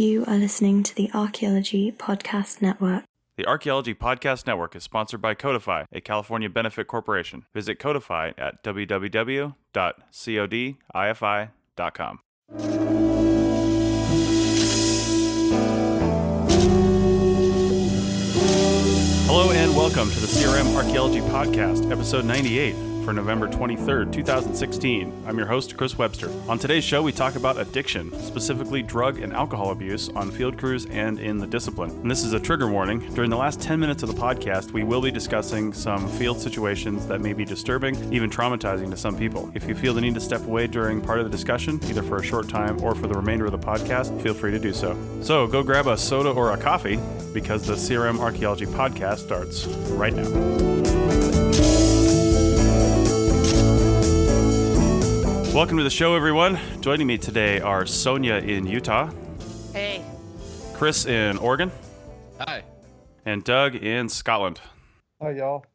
You are listening to the Archaeology Podcast Network. The Archaeology Podcast Network is sponsored by Codify, a California benefit corporation. Visit Codify at www.codifi.com. Hello and welcome to the CRM Archaeology Podcast, episode 98 for November 23rd, 2016. I'm your host, Chris Webster. On today's show, we talk about addiction, specifically drug and alcohol abuse on field crews and in the discipline. And this is a trigger warning. During the last 10 minutes of the podcast, we will be discussing some field situations that may be disturbing, even traumatizing to some people. If you feel the need to step away during part of the discussion, either for a short time or for the remainder of the podcast, feel free to do so. So go grab a soda or a coffee, because the CRM Archaeology Podcast starts right now. Welcome to the show, everyone. Joining me today are Sonia in Utah. Hey. Chris in Oregon. Hi. And Doug in Scotland. Hi, y'all.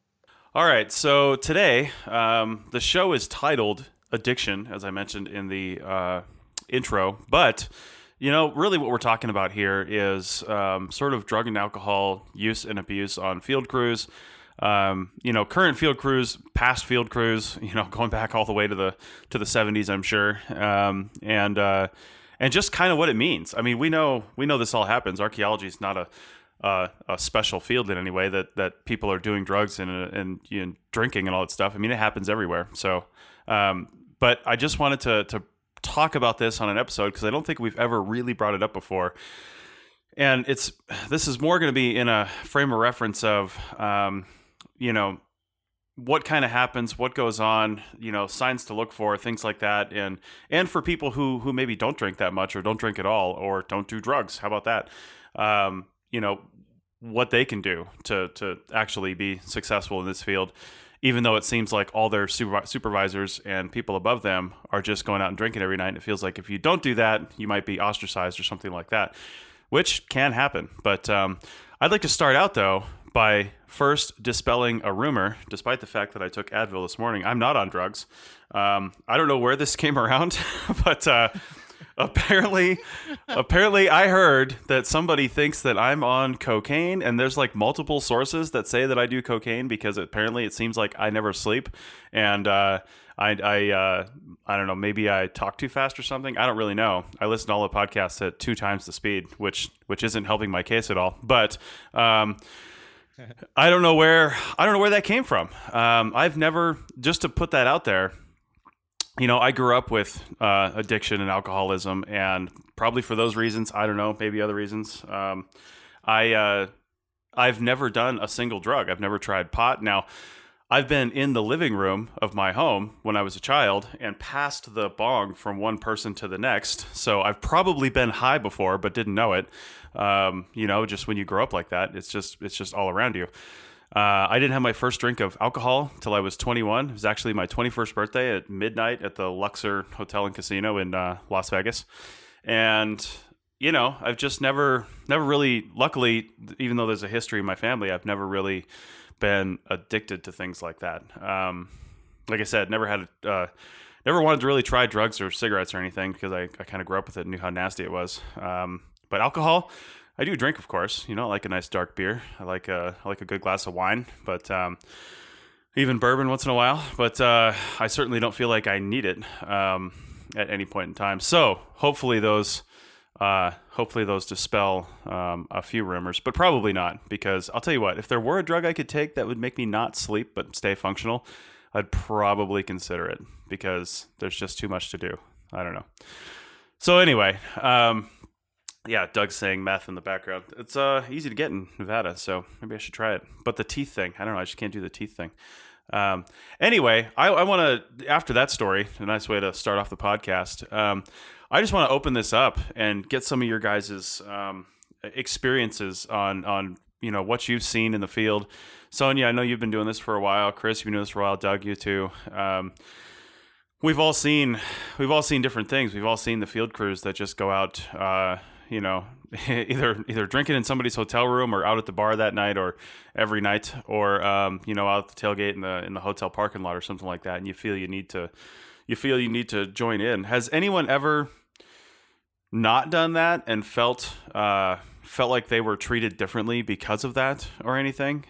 All right, so today, the show is titled Addiction, as I mentioned in the intro. But, you know, really what we're talking about here is sort of drug and alcohol use and abuse on field crews. Current field crews, past field crews, going back all the way to the 70s, I'm sure. And just kind of what it means. I mean, we know this all happens. Archaeology is not a special field in any way that people are doing drugs and drinking and all that stuff. I mean, it happens everywhere. So, but I just wanted to talk about this on an episode because I don't think we've ever really brought it up before. And this is more going to be in a frame of reference of, what kind of happens, what goes on, signs to look for, things like that. And for people who maybe don't drink that much or don't drink at all or don't do drugs. How about that? What they can do to actually be successful in this field, even though it seems like all their supervisors and people above them are just going out and drinking every night. It feels like if you don't do that, you might be ostracized or something like that, which can happen. But I'd like to start out, though, by first dispelling a rumor, despite the fact that I took Advil this morning. I'm not on drugs. I don't know where this came around, but apparently I heard that somebody thinks that I'm on cocaine, and there's like multiple sources that say that I do cocaine because apparently it seems like I never sleep, and I don't know, maybe I talk too fast or something. I don't really know. I listen to all the podcasts at 2 times the speed, which isn't helping my case at all. But I don't know where that came from. I've never, just to put that out there, I grew up with addiction and alcoholism, and probably for those reasons, I don't know, maybe other reasons. I've never done a single drug. I've never tried pot. Now, I've been in the living room of my home when I was a child and passed the bong from one person to the next. So I've probably been high before, but didn't know it. Just when you grow up like that, it's just all around you. I didn't have my first drink of alcohol till I was 21. It was actually my 21st birthday at midnight at the Luxor Hotel and Casino in Las Vegas. And, I've just never really, luckily, even though there's a history in my family, I've never really been addicted to things like that. Like I said, never wanted to really try drugs or cigarettes or anything because I kind of grew up with it and knew how nasty it was. But alcohol, I do drink, of course. I like a nice dark beer. I like a good glass of wine, but even bourbon once in a while. But I certainly don't feel like I need it at any point in time. So hopefully those dispel a few rumors, but probably not, because I'll tell you what, if there were a drug I could take that would make me not sleep but stay functional, I'd probably consider it because there's just too much to do. I don't know. So anyway, Doug's saying meth in the background. It's easy to get in Nevada, so maybe I should try it. But the teeth thing, I don't know, I just can't do the teeth thing. Anyway, I want to, after that story, a nice way to start off the podcast, I just want to open this up and get some of your guys' experiences on what you've seen in the field. Sonia, I know you've been doing this for a while. Chris, you've been doing this for a while. Doug, you too. We've all seen different things. We've all seen the field crews that just go out, either drinking in somebody's hotel room or out at the bar that night or every night, or out at the tailgate in the hotel parking lot or something like that. And you feel you need to join in. Has anyone ever not done that and felt like they were treated differently because of that or anything?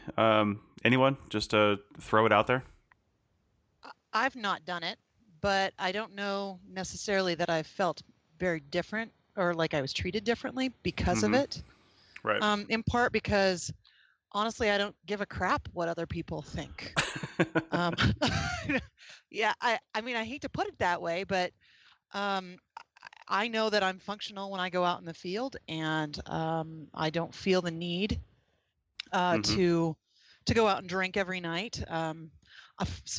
Anyone? Just to throw it out there. I've not done it, but I don't know necessarily that I've felt very different or like I was treated differently because of Mm-hmm. it. Right. In part because honestly, I don't give a crap what other people think. Um, yeah, I mean, I hate to put it that way, but um, I know that I'm functional when I go out in the field, and I don't feel the need Mm-hmm. to go out and drink every night.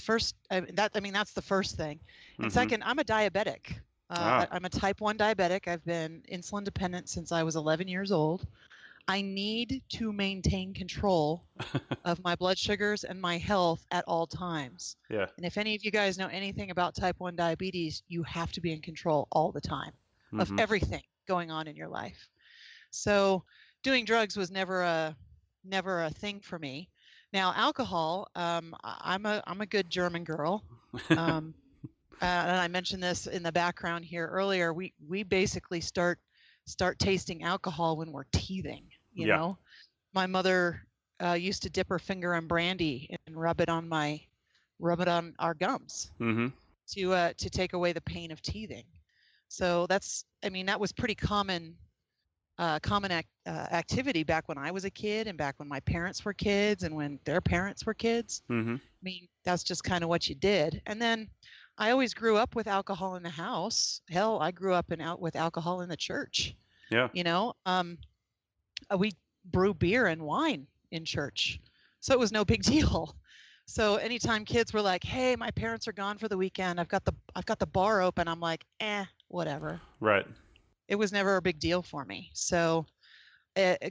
First, I mean that's the first thing, and Mm-hmm. second, I'm a diabetic. Ah. I'm a type 1 diabetic. I've been insulin dependent since I was 11 years old. I need to maintain control of my blood sugars and my health at all times. Yeah. And if any of you guys know anything about type 1 diabetes, you have to be in control all the time of Mm-hmm. everything going on in your life. So doing drugs was never a thing for me. Now alcohol, I'm a good German girl. Um, and I mentioned this in the background here earlier. We basically start tasting alcohol when we're teething. You Yeah. know, my mother used to dip her finger in brandy and rub it on our gums Mm-hmm. to take away the pain of teething. So I mean, that was pretty activity back when I was a kid and back when my parents were kids and when their parents were kids. Mm-hmm. I mean, that's just kind of what you did. And then I always grew up with alcohol in the house. Hell, I grew up with alcohol in the church. Yeah. You know, we brew beer and wine in church, so it was no big deal. So anytime kids were like, "Hey, my parents are gone for the weekend. I've got the bar open," I'm like, whatever. Right. It was never a big deal for me. So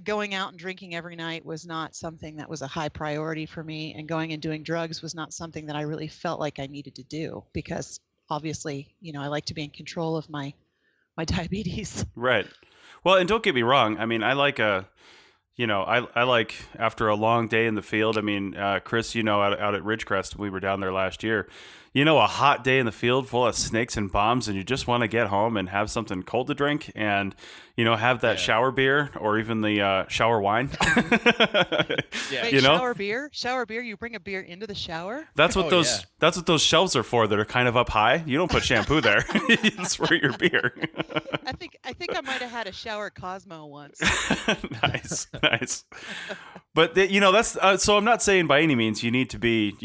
going out and drinking every night was not something that was a high priority for me, and going and doing drugs was not something that I really felt like I needed to do because obviously, I like to be in control of my diabetes. Right. Well, and don't get me wrong. I mean, I like I like after a long day in the field. I mean, Chris, out at Ridgecrest, we were down there last year. A hot day in the field full of snakes and bombs, and you just want to get home and have something cold to drink, and have that Yeah. shower beer or even the shower wine. Yeah. Wait, know, shower beer, you bring a beer into the shower? that's what Oh yeah. those shelves are for. That are kind of up high. You don't put shampoo there. It's for your beer. I think I might have had a shower Cosmo once. Nice, nice. But that's so. I'm not saying by any means you need to be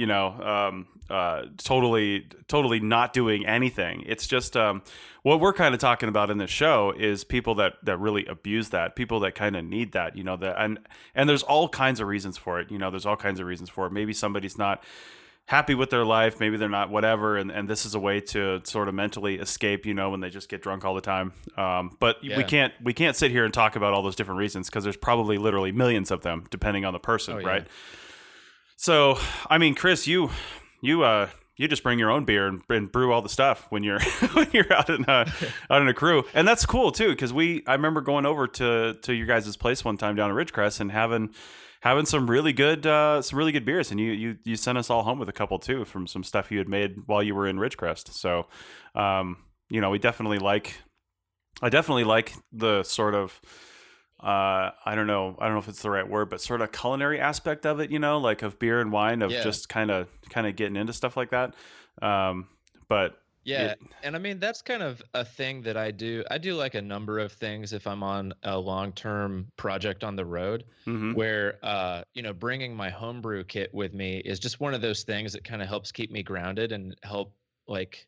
totally not doing anything. It's just what we're kind of talking about in this show is people that really abuse that, people that kind of need that, that and there's all kinds of reasons for it. There's all kinds of reasons for it. Maybe somebody's not happy with their life, maybe they're not, whatever, and this is a way to sort of mentally escape, when they just get drunk all the time. But Yeah. we can't sit here and talk about all those different reasons because there's probably literally millions of them depending on the person, Oh, yeah. right? So I mean, Chris, you just bring your own beer and brew all the stuff when you're when you're out in a crew, and that's cool too. Because I remember going over to your guys' place one time down at Ridgecrest and having some really good beers, and you sent us all home with a couple too from some stuff you had made while you were in Ridgecrest. So, we I definitely like the sort of I don't know if it's the right word, but sort of culinary aspect of it, like of beer and wine, of Yeah. just kind of getting into stuff like that. But Yeah. And I mean, that's kind of a thing that I do. I do like a number of things if I'm on a long-term project on the road mhm. where, bringing my homebrew kit with me is just one of those things that kind of helps keep me grounded and help, like,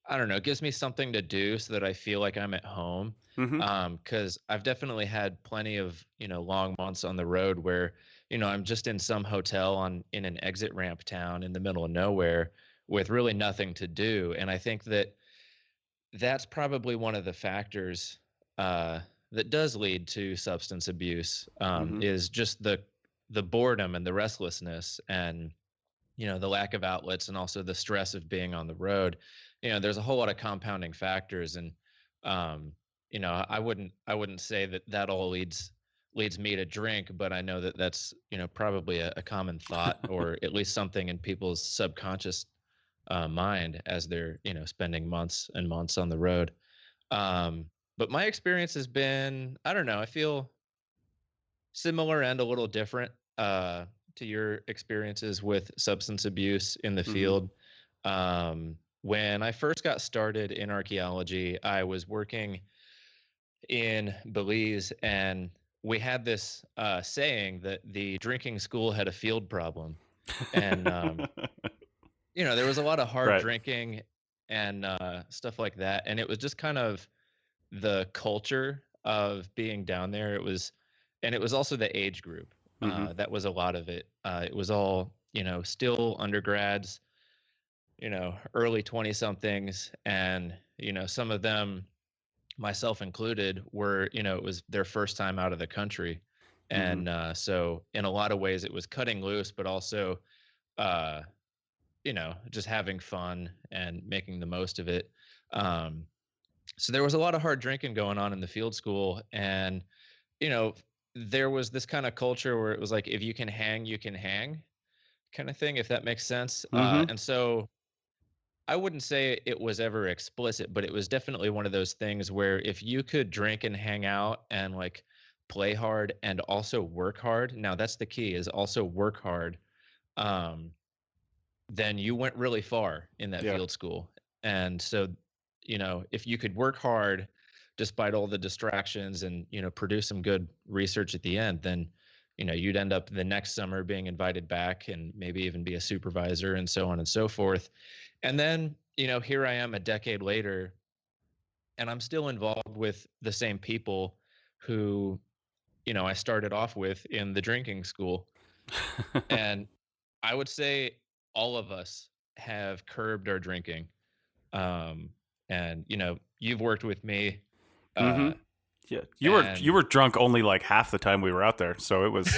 I don't know, it gives me something to do so that I feel like I'm at home. Mhm. Because I've definitely had plenty of, long months on the road where, I'm just in some hotel in an exit ramp town in the middle of nowhere with really nothing to do. And I think that that's probably one of the factors uh, that does lead to substance abuse, Mhm. is just the boredom and the restlessness and the lack of outlets and also the stress of being on the road. There's a whole lot of compounding factors, and um I wouldn't say that all leads me to drink, but I know that that's probably a common thought, or at least something in people's subconscious mind as they're spending months and months on the road. But my experience has been, I don't know, I feel similar and a little different to your experiences with substance abuse in the Mm-hmm. field. When I first got started in archaeology, I was working in Belize, and we had this saying that the drinking school had a field problem. And, there was a lot of hard Right. drinking and stuff like that. And it was just kind of the culture of being down there. And it was also the age group. Mm-hmm. That was a lot of it. It was all, still undergrads, early 20 somethings. And, some of them, myself included, were, it was their first time out of the country. Mm-hmm. And so in a lot of ways it was cutting loose, but also, uh, just having fun and making the most of it. Um, so there was a lot of hard drinking going on in the field school. And, you know, there was this kind of culture where it was like, if you can hang, you can hang kind of thing, if that makes sense. Mm-hmm. And so I wouldn't say it was ever explicit, but it was definitely one of those things where if you could drink and hang out and like play hard and also work hard, now that's the key, is also work hard. Um, then you went really far in that Yeah. field school. And so, if you could work hard despite all the distractions and, produce some good research at the end, then, you'd end up the next summer being invited back and maybe even be a supervisor and so on and so forth. And then, here I am a decade later, and I'm still involved with the same people who, I started off with in the drinking school. And I would say all of us have curbed our drinking. Um, and you've worked with me, Mm-hmm. uh, Yeah. You and were drunk only like half the time we were out there, so it was,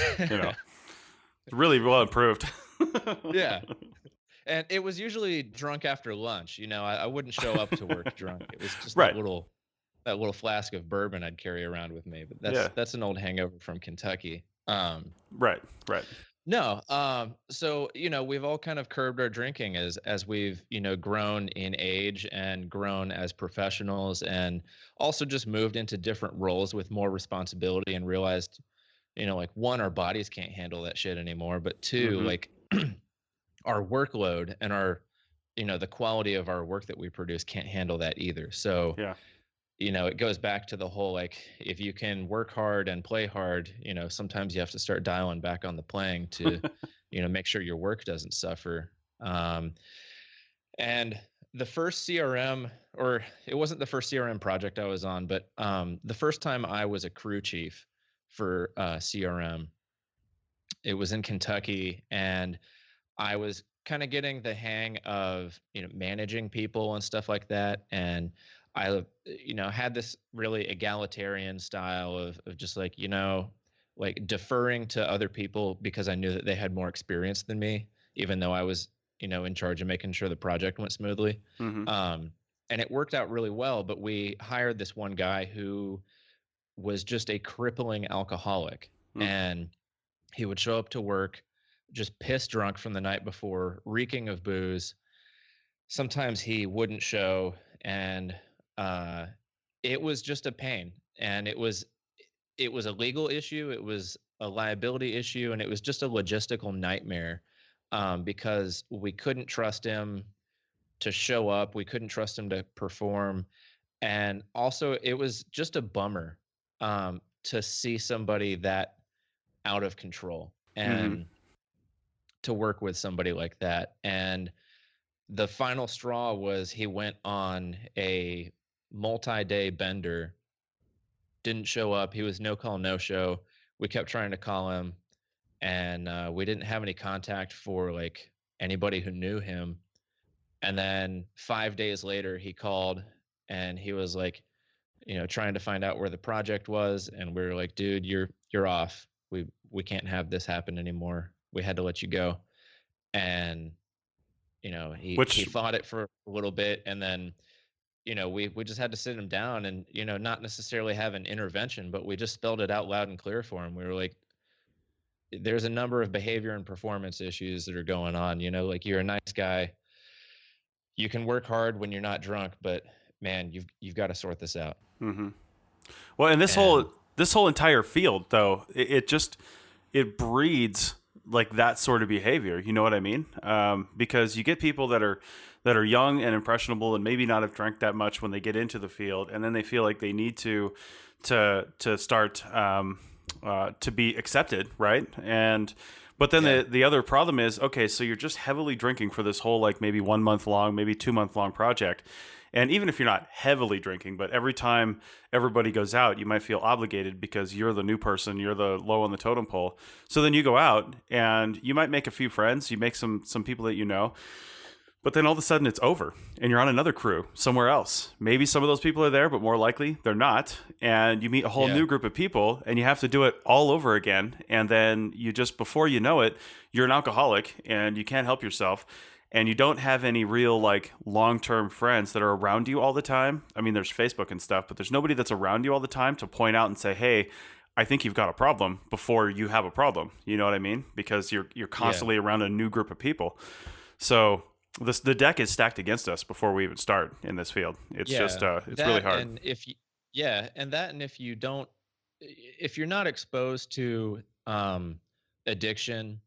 really well improved. yeah. And it was usually drunk after lunch. I wouldn't show up to work drunk. It was just Right. that little flask of bourbon I'd carry around with me. But Yeah. that's an old hangover from Kentucky. Right. Right. No. So, we've all kind of curbed our drinking as we've, grown in age and grown as professionals, and also just moved into different roles with more responsibility and realized, like, one, our bodies can't handle that shit anymore, but two, Mm-hmm. like our workload and our, the quality of our work that we produce can't handle that either. So, Yeah. it goes back to the whole, like, if you can work hard and play hard, sometimes you have to start dialing back on the playing to, make sure your work doesn't suffer. And the first CRM, or it wasn't the first CRM project I was on, but the first time I was a crew chief for CRM, it was in Kentucky, and I was kind of getting the hang of, managing people and stuff like that. And I, had this really egalitarian style of just like, like deferring to other people because I knew that they had more experience than me, even though I was, in charge of making sure the project went smoothly. Mm-hmm. And it worked out really well, but we hired this one guy who was just a crippling alcoholic. Mm. And he would show up to work just piss drunk from the night before, reeking of booze. Sometimes he wouldn't show, and uh, it was just a pain. And it was a legal issue, it was a liability issue, and it was just a logistical nightmare, because we couldn't trust him to show up, we couldn't trust him to perform, and also it was just a bummer, to see somebody that out of control Mm-hmm. and to work with somebody like that. And the final straw was he went on a multi-day bender, didn't show up. He was no call, no show. We kept trying to call him, and we didn't have any contact for like anybody who knew him. And then 5 days later, he called, and he was like, trying to find out where the project was. And we were like, dude, you're off. We can't have this happen anymore. We had to let you go. And he Which fought it for a little bit, and then we just had to sit him down and not necessarily have an intervention, but we just spelled it out loud and clear for him. We were like, there's a number of behavior and performance issues that are going on. Like, you're a nice guy, you can work hard when you're not drunk, but man, you've got to sort this out. mm-hmm. Well, and And this whole entire field, though, it breeds like that sort of behavior. You know what I mean? Because you get people that are young and impressionable and maybe not have drank that much when they get into the field, and then they feel like they need to start to be accepted, right? But then the other problem is, okay, so you're just heavily drinking for this whole like maybe 1 month long, maybe 2 month long project. And even if you're not heavily drinking, but every time everybody goes out, you might feel obligated because you're the new person, you're the low on the totem pole. So then you go out and you might make a few friends, you make some people that you know, but then all of a sudden it's over and you're on another crew somewhere else. Maybe some of those people are there, but more likely they're not. And you meet a whole new group of people and you have to do it all over again. And then you just, before you know it, you're an alcoholic and you can't help yourself. And you don't have any real like long-term friends that are around you all the time. I mean, there's Facebook and stuff, but there's nobody that's around you all the time to point out and say, hey, I think you've got a problem before you have a problem. You know what I mean? Because you're constantly around a new group of people. So the deck is stacked against us before we even start in this field. It's just it's really hard. And if you, and if you don't, if you're not exposed to addiction,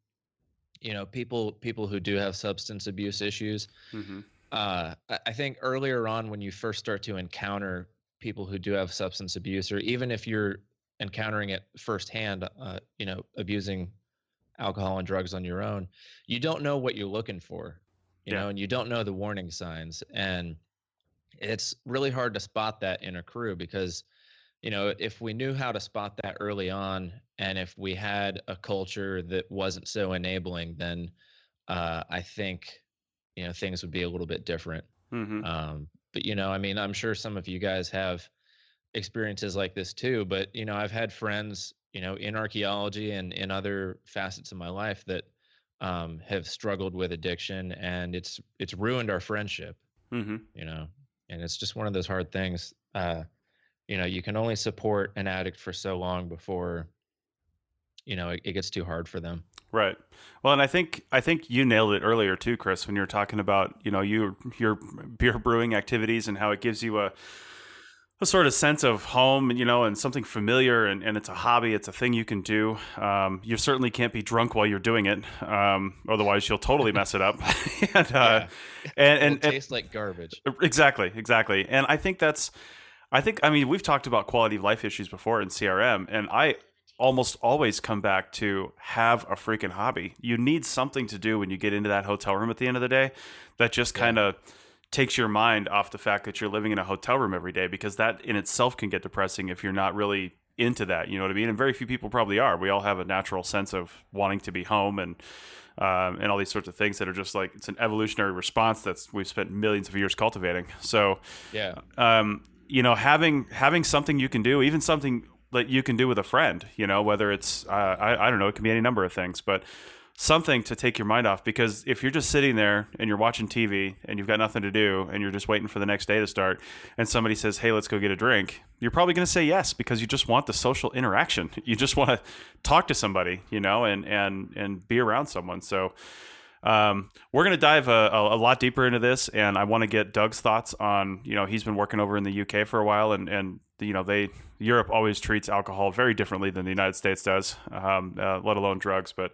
people who do have substance abuse issues, Mm-hmm. I think earlier on when you first start to encounter people who do have substance abuse, or even if you're encountering it firsthand, abusing alcohol and drugs on your own, you don't know what you're looking for, and you don't know the warning signs. And it's really hard to spot that in a crew because, if we knew how to spot that early on, and if we had a culture that wasn't so enabling, then I think, things would be a little bit different. Mm-hmm. But, I mean, I'm sure some of you guys have experiences like this too, but, I've had friends, in archaeology and in other facets of my life that have struggled with addiction, and it's ruined our friendship, Mm-hmm. And it's just one of those hard things. You can only support an addict for so long before, it gets too hard for them. Right. Well, and I think you nailed it earlier too, Chris, when you're talking about, your beer brewing activities and how it gives you a sort of sense of home, and something familiar, and it's a hobby. It's a thing you can do. You certainly can't be drunk while you're doing it. Otherwise you'll totally mess it up. and it tastes like garbage. Exactly. And I mean, we've talked about quality of life issues before in CRM, and I almost always come back to have a freaking hobby. You need something to do when you get into that hotel room at the end of the day that just kind of takes your mind off the fact that you're living in a hotel room every day, because that in itself can get depressing if you're not really into that. You know what I mean? And very few people probably are. We all have a natural sense of wanting to be home and all these sorts of things that are just like, it's an evolutionary response that's we've spent millions of years cultivating. So, having something you can do, even something that you can do with a friend, whether it's, I don't know, it can be any number of things, but something to take your mind off. Because if you're just sitting there and you're watching TV and you've got nothing to do and you're just waiting for the next day to start and somebody says, hey, let's go get a drink, you're probably going to say yes, because you just want the social interaction. You just want to talk to somebody, and be around someone. So we're going to dive a lot deeper into this, and I want to get Doug's thoughts on, he's been working over in the UK for a while, and Europe always treats alcohol very differently than the United States does, let alone drugs. But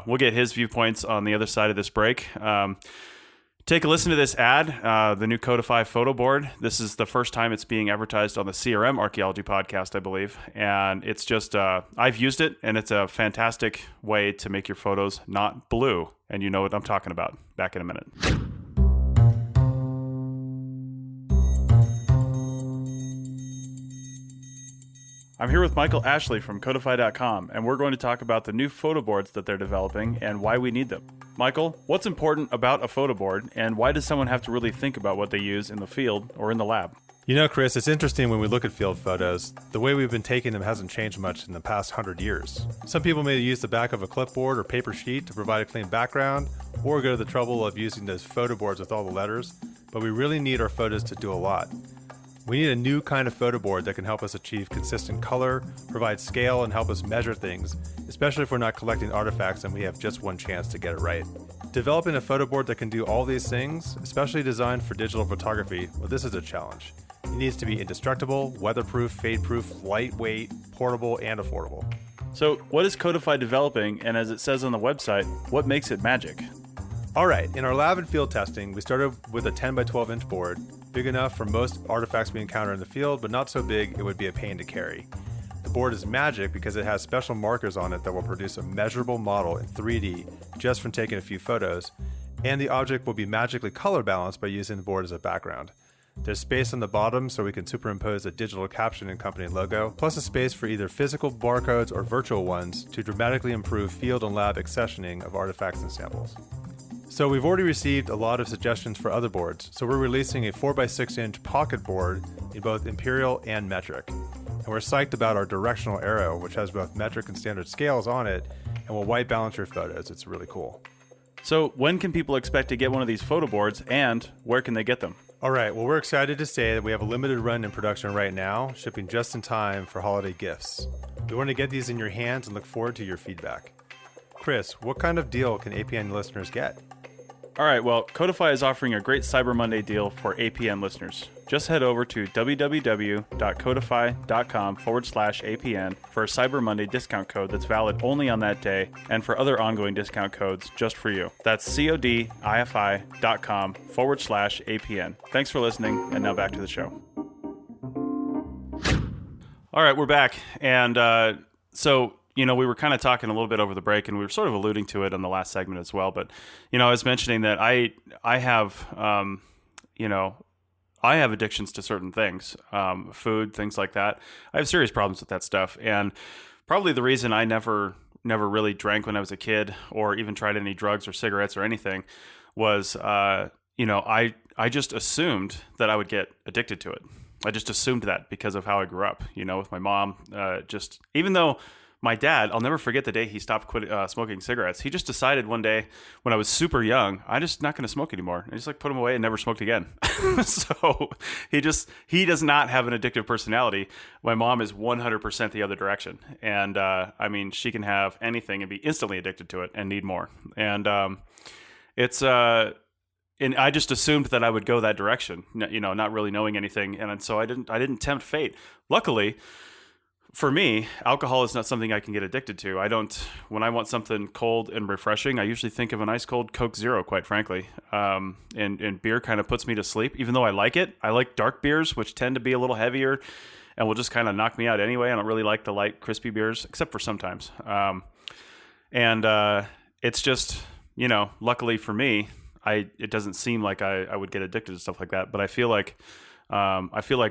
we'll get his viewpoints on the other side of this break. Take a listen to this ad, the new Codify photo board. This is the first time it's being advertised on the CRM Archaeology podcast, I believe. And it's just, I've used it, and it's a fantastic way to make your photos not blue. And you know what I'm talking about. Back in a minute. I'm here with Michael Ashley from Codify.com, and we're going to talk about the new photo boards that they're developing and why we need them. Michael, what's important about a photo board, and why does someone have to really think about what they use in the field or in the lab? Chris, it's interesting when we look at field photos, the way we've been taking them hasn't changed much in the past 100 years. Some people may use the back of a clipboard or paper sheet to provide a clean background, or go to the trouble of using those photo boards with all the letters, but we really need our photos to do a lot. We need a new kind of photo board that can help us achieve consistent color, provide scale, and help us measure things, especially if we're not collecting artifacts and we have just one chance to get it right. Developing a photo board that can do all these things, especially designed for digital photography, well, this is a challenge. It needs to be indestructible, weatherproof, fade-proof, lightweight, portable, and affordable. So, what is Codify developing, and as it says on the website, what makes it magic? All right, in our lab and field testing, we started with a 10 by 12 inch board, big enough for most artifacts we encounter in the field, but not so big it would be a pain to carry. The board is magic because it has special markers on it that will produce a measurable model in 3D just from taking a few photos, and the object will be magically color balanced by using the board as a background. There's space on the bottom so we can superimpose a digital caption and company logo, plus a space for either physical barcodes or virtual ones to dramatically improve field and lab accessioning of artifacts and samples. So we've already received a lot of suggestions for other boards, so we're releasing a 4x6 inch pocket board in both imperial and metric. And we're psyched about our directional arrow, which has both metric and standard scales on it, and will white balance your photos. It's really cool. So, when can people expect to get one of these photo boards, and where can they get them? All right, well, we're excited to say that we have a limited run in production right now, shipping just in time for holiday gifts. We want to get these in your hands and look forward to your feedback. Chris, what kind of deal can APN listeners get? All right, well, Codify is offering a great Cyber Monday deal for APN listeners. Just head over to www.codify.com/APN for a Cyber Monday discount code that's valid only on that day and for other ongoing discount codes just for you. That's codifi.com/APN. Thanks for listening, and now back to the show. All right, we're back. And so we were kind of talking a little bit over the break, and we were sort of alluding to it on the last segment as well. But, I was mentioning that I have, I have addictions to certain things, food, things like that. I have serious problems with that stuff. And probably the reason I never really drank when I was a kid or even tried any drugs or cigarettes or anything was, I just assumed that I would get addicted to it. I just assumed that because of how I grew up, with my mom, even though my dad, I'll never forget the day he stopped smoking cigarettes. He just decided one day when I was super young, I'm just not going to smoke anymore. I just put them away and never smoked again. So he does not have an addictive personality. My mom is 100% the other direction. And she can have anything and be instantly addicted to it and need more. And and I just assumed that I would go that direction, not really knowing anything. And so I didn't tempt fate. Luckily, for me, alcohol is not something I can get addicted to. When I want something cold and refreshing, I usually think of an ice cold Coke Zero, quite frankly. And beer kind of puts me to sleep, even though I like it. I like dark beers, which tend to be a little heavier and will just kind of knock me out anyway. I don't really like the light, crispy beers, except for sometimes. It's just, luckily for me, it doesn't seem like I would get addicted to stuff like that. But I feel like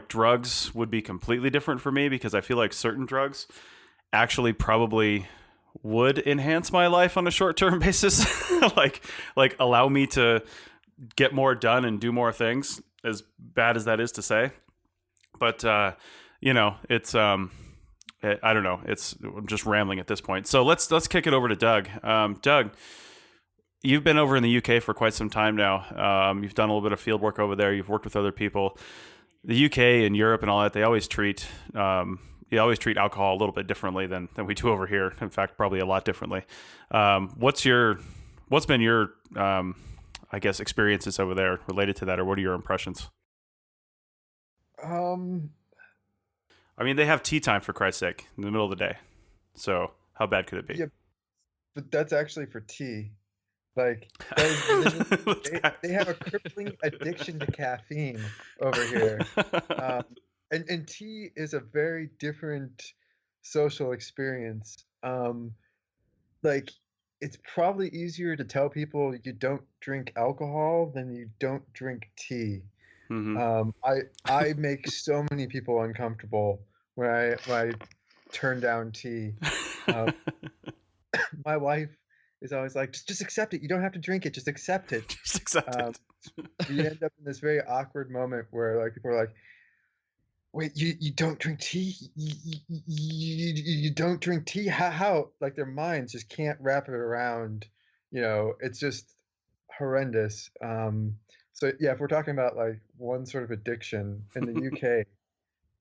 drugs would be completely different for me because I feel like certain drugs actually probably would enhance my life on a short-term basis, like allow me to get more done and do more things, as bad as that is to say. But, it's, I don't know. I'm just rambling at this point. So let's kick it over to Doug. Doug, you've been over in the UK for quite some time now. You've done a little bit of field work over there. You've worked with other people. The UK and Europe and all that, they always treat alcohol a little bit differently than we do over here. In fact, probably a lot differently. What's been your experiences over there related to that, or what are your impressions? They have tea time, for Christ's sake, in the middle of the day. So how bad could it be? Yeah, but that's actually for tea. They have a crippling addiction to caffeine over here. And tea is a very different social experience. It's probably easier to tell people you don't drink alcohol than you don't drink tea. Mm-hmm. I make so many people uncomfortable when I turn down tea. My wife is always like, just accept it. You don't have to drink it. Just accept it. Just accept it. We end up in this very awkward moment where people are like, wait, you don't drink tea? You don't drink tea? How? Like their minds just can't wrap it around. It's just horrendous. So yeah, if we're talking about one sort of addiction in the UK,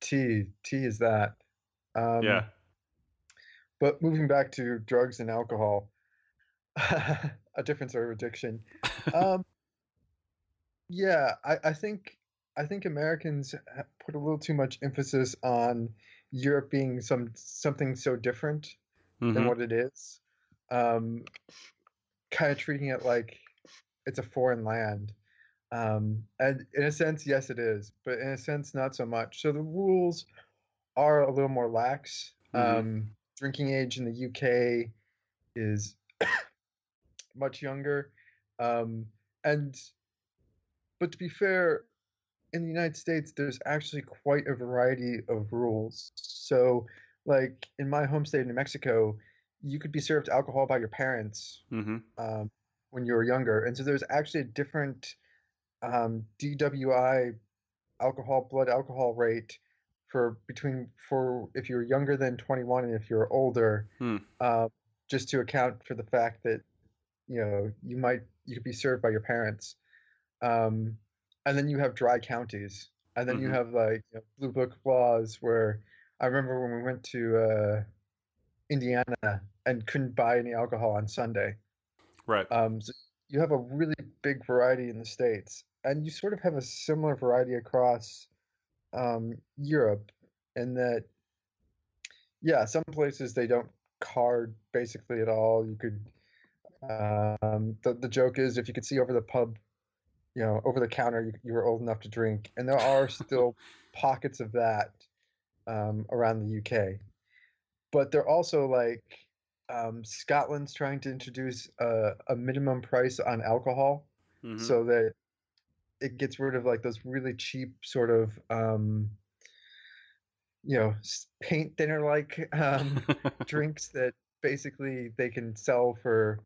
tea is that. Yeah. But moving back to drugs and alcohol, a different sort of addiction. Yeah, I think I think Americans put a little too much emphasis on Europe being something so different than Mm-hmm. what it is. Um, kind of treating it like it's a foreign land. And in a sense, yes, it is, but in a sense, not so much. So the rules are a little more lax. Mm-hmm. Drinking age in the UK is much younger. Um, and but to be fair, in the United States, there's actually quite a variety of rules. So, like in my home state of New Mexico, you could be served alcohol by your parents Mm-hmm. um, when you were younger, and so there's actually a different DWI blood alcohol rate for if you're younger than 21 and if you're older, Hmm. uh, just to account for the fact that you could be served by your parents. Um, and then you have dry counties, and then you Mm-hmm. have like blue book laws where I remember when we went to Indiana and couldn't buy any alcohol on Sunday. Right. So you have a really big variety in the states, and you sort of have a similar variety across Europe, in that yeah, some places they don't card basically at all. You could the joke is if you could see over the pub, over the counter, you were old enough to drink, and there are still pockets of that around the UK. But they're also like Scotland's trying to introduce a minimum price on alcohol, Mm-hmm. so that it gets rid of like those really cheap sort of paint thinner like drinks that basically they can sell for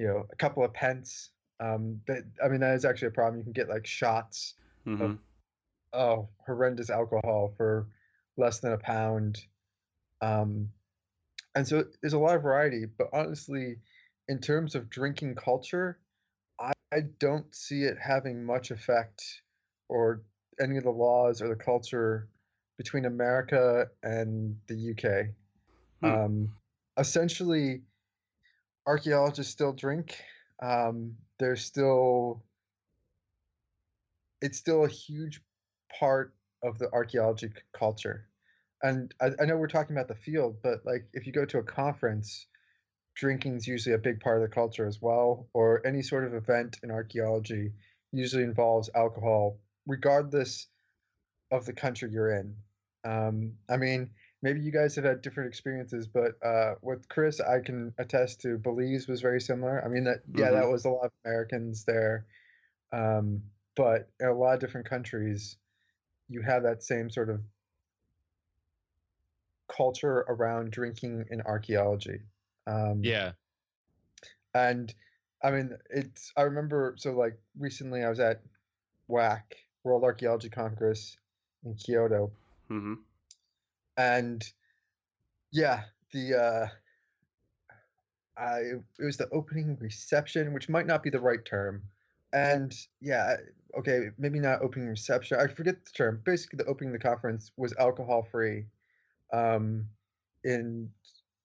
a couple of pence. That I mean that is actually a problem. You can get like shots Mm-hmm. of horrendous alcohol for less than a pound. Um, and so there's a lot of variety, but honestly, in terms of drinking culture, I don't see it having much effect, or any of the laws or the culture between America and the UK. Hmm. Um, Essentially, archaeologists still drink. There's still It's still a huge part of the archaeology culture. And I know we're talking about the field, but like if you go to a conference, drinking's usually a big part of the culture as well, or any sort of event in archaeology usually involves alcohol, regardless of the country you're in. I mean, maybe you guys have had different experiences, but with Chris, I can attest to Belize was very similar. I mean, Mm-hmm. that was a lot of Americans there, um, but in a lot of different countries, you have that same sort of culture around drinking in archaeology. Um, Yeah. and I mean, I remember, so like recently I was at WAC, World Archaeology Congress in Kyoto, Mm-hmm. and yeah, the it was the opening reception, which might not be the right term. And yeah, okay, maybe not opening reception. I forget the term. Basically, the opening of the conference was alcohol free. Um, in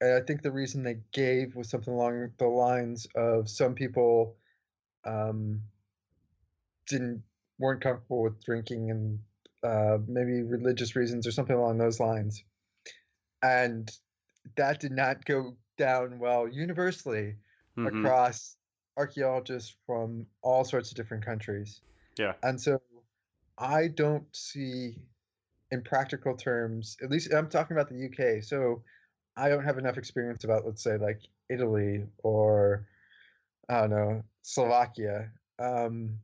and I think the reason they gave was something along the lines of some people um, didn't weren't comfortable with drinking, and maybe religious reasons or something along those lines. And that did not go down well universally Mm-hmm. across archaeologists from all sorts of different countries. Yeah. And so I don't see, in practical terms, at least I'm talking about the UK, so I don't have enough experience about, let's say, like Italy or I don't know, Slovakia, um,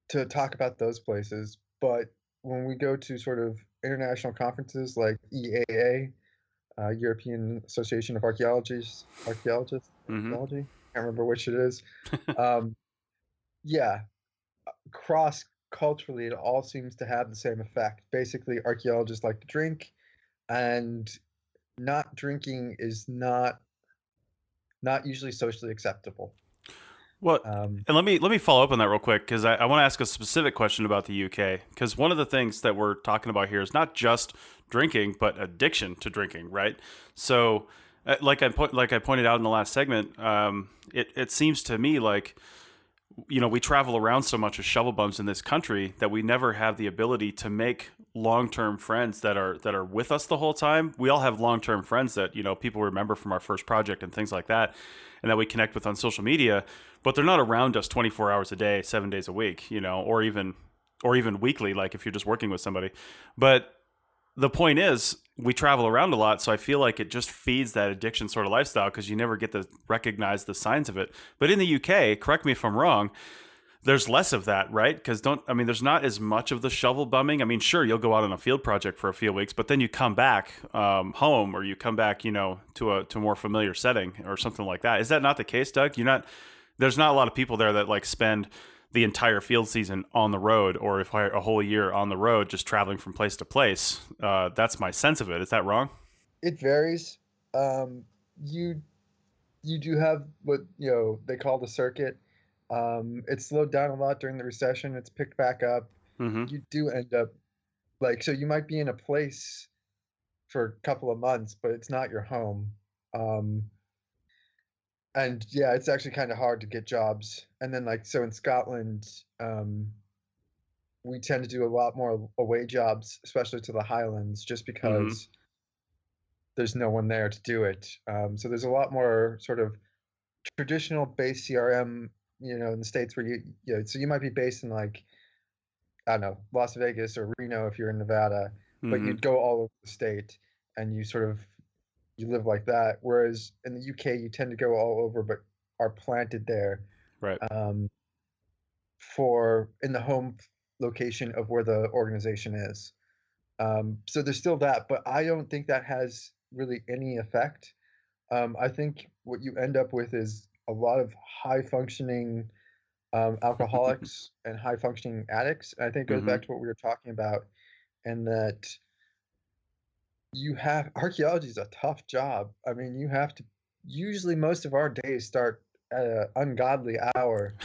to talk about those places. But when we go to sort of international conferences like EAA, European Association of Mm-hmm. Archaeology. Can't remember which it is. Um, yeah, cross culturally, it all seems to have the same effect. Basically, archaeologists like to drink, and not drinking is not usually socially acceptable. Well, Um, and let me follow up on that real quick because I want to ask a specific question about the UK because one of the things that we're talking about here is not just drinking but addiction to drinking, right? So, like I pointed out in the last segment, it seems to me like we travel around so much as shovel bums in this country that we never have the ability to make long-term friends that are with us the whole time. We all have long-term friends that, people remember from our first project and things like that, and that we connect with on social media, but they're not around us 24 hours a day, 7 days a week, or even weekly, like if you're just working with somebody. But the point is, we travel around a lot, so I feel like it just feeds that addiction sort of lifestyle because you never get to recognize the signs of it. But in the UK, correct me if I'm wrong, there's less of that, right? Because there's not as much of the shovel bumming. I mean, sure, you'll go out on a field project for a few weeks, but then you come back home, or you come back, to a more familiar setting or something like that. Is that not the case, Doug? There's not a lot of people there that like spend the entire field season on the road, or if a whole year on the road, just traveling from place to place. That's my sense of it. Is that wrong? It varies. You you do have what they call the circuit. It slowed down a lot during the recession. It's picked back up. Mm-hmm. You do end up so you might be in a place for a couple of months, but it's not your home. Um, and yeah, it's actually kind of hard to get jobs. And then so in Scotland, we tend to do a lot more away jobs, especially to the Highlands, just because there's no one there to do it. So there's a lot more sort of traditional base CRM, in the States where so you might be based in I don't know, Las Vegas or Reno if you're in Nevada, but you'd go all over the state and you live like that. Whereas in the UK, you tend to go all over, but are planted there, Right. for in the home location of where the organization is. So there's still that, but I don't think that has really any effect. I think what you end up with is a lot of high functioning alcoholics and high functioning addicts. And I think it goes back to what we were talking about, and that archaeology is a tough job. I mean, you have to usually most of our days start at an ungodly hour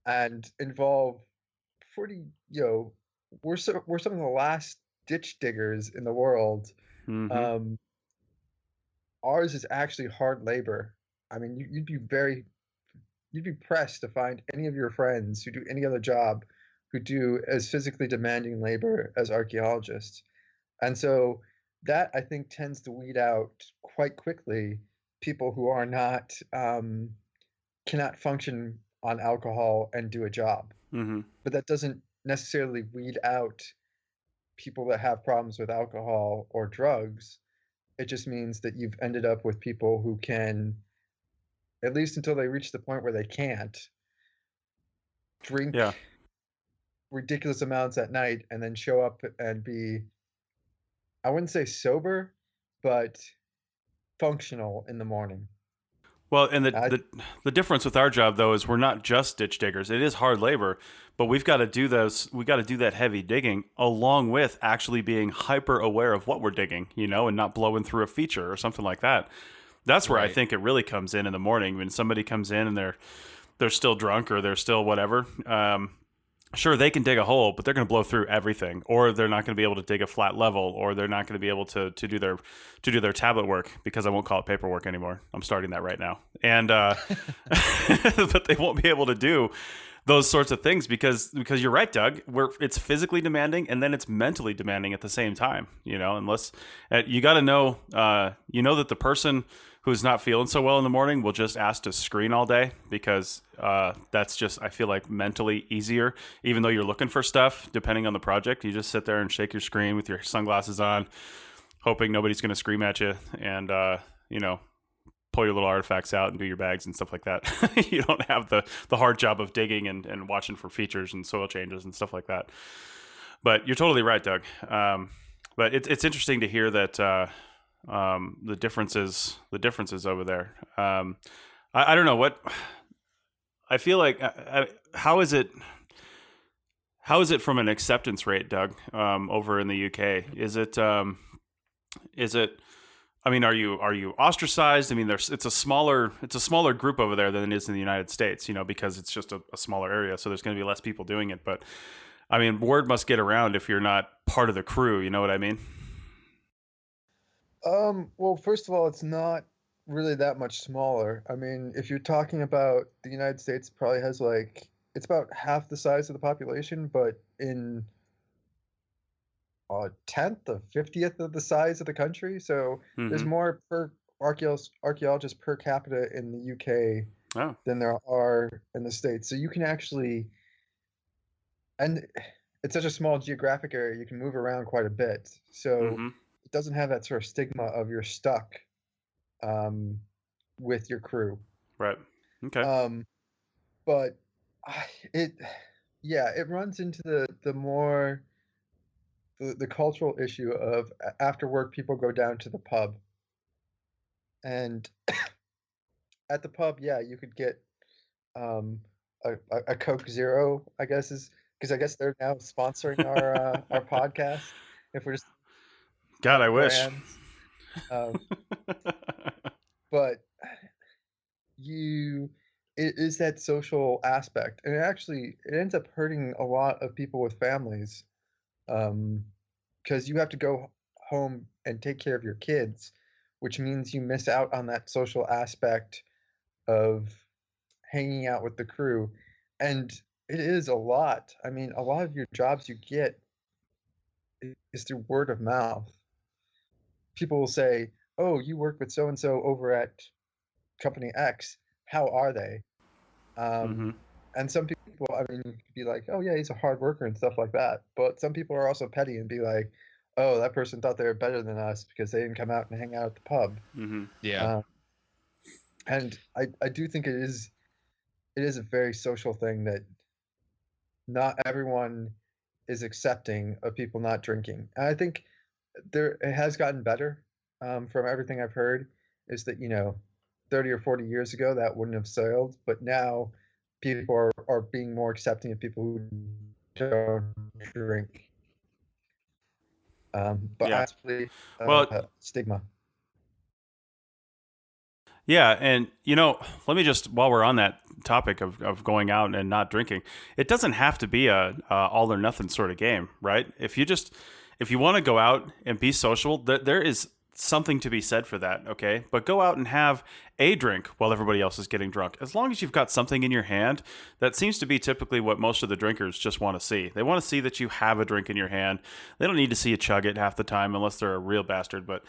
and involve pretty, we're some of the last ditch diggers in the world. Um, ours is actually hard labor. I mean, you'd be pressed to find any of your friends who do any other job who do as physically demanding labor as archaeologists. And so that I think tends to weed out quite quickly people who are not cannot function on alcohol and do a job. But that doesn't necessarily weed out people that have problems with alcohol or drugs. It just means that you've ended up with people who can, at least until they reach the point where they can't, drink Yeah. ridiculous amounts at night and then show up and be, I wouldn't say sober, but functional in the morning. Well, and the difference with our job though is we're not just ditch diggers. It is hard labor, but we've got to do we got to do that heavy digging along with actually being hyper aware of what we're digging, and not blowing through a feature or something like that. That's where I think it really comes in the morning when somebody comes in and they're still drunk or they're still whatever. Sure, they can dig a hole, but they're going to blow through everything, or they're not going to be able to dig a flat level, or they're not going to be able to do their tablet work, because I won't call it paperwork anymore. I'm starting that right now, and but they won't be able to do those sorts of things because you're right, Doug. It's physically demanding and then it's mentally demanding at the same time. Unless you got to know, that the person who's not feeling so well in the morning will just ask to screen all day because that's just, I feel like, mentally easier. Even though you're looking for stuff, depending on the project, you just sit there and shake your screen with your sunglasses on, hoping nobody's going to scream at you, and pull your little artifacts out and do your bags and stuff like that. You don't have the hard job of digging and watching for features and soil changes and stuff like that. But you're totally right, Doug. But it's interesting to hear that the differences over there. I don't know what I feel like. How is it from an acceptance rate, Doug? Over in the UK, is it? I mean, are you ostracized? I mean, it's a smaller group over there than it is in the United States, because it's just a smaller area, so there's going to be less people doing it. But I mean, word must get around if you're not part of the crew. You know what I mean? Well, first of all, it's not really that much smaller. I mean, if you're talking about the United States, probably has like it's about half the size of the population, but in a tenth, a 50th of the size of the country. So there's Mm-hmm. more per archaeologists per capita in the UK Oh. than there are in the States. So you can actually, and it's such a small geographic area, you can move around quite a bit. So Mm-hmm. it doesn't have that sort of stigma of you're stuck um, with your crew. Right. Okay. Um, but it, yeah, it runs into the more the cultural issue of after work people go down to the pub, and at the pub, yeah, you could get um, a Coke Zero, I guess is because I guess they're now sponsoring our podcast. If we're just God, I wish. brands, um, but you it is that social aspect, and it ends up hurting a lot of people with families, because you have to go home and take care of your kids, which means you miss out on that social aspect of hanging out with the crew, and it is a lot. I mean, a lot of your jobs you get is through word of mouth. People will say, "Oh, you work with so and so over at company X. How are they?" Mm-hmm. And some people, I mean, you could be like, "Oh yeah, he's a hard worker" and stuff like that. But some people are also petty and be like, "Oh, that person thought they were better than us because they didn't come out and hang out at the pub." Mm-hmm. Yeah. And I do think it is a very social thing that not everyone is accepting of people not drinking. And I think it has gotten better, from everything I've heard, is that 30 or 40 years ago that wouldn't have sailed, but now people are being more accepting of people who don't drink. But Yeah. actually, Well, stigma. yeah, and let me just while we're on that topic of going out and not drinking, it doesn't have to be a all or nothing sort of game, right? If you want to go out and be social, there is something to be said for that, okay? But go out and have a drink while everybody else is getting drunk. As long as you've got something in your hand, that seems to be typically what most of the drinkers just want to see. They want to see that you have a drink in your hand. They don't need to see you chug it half the time unless they're a real bastard, but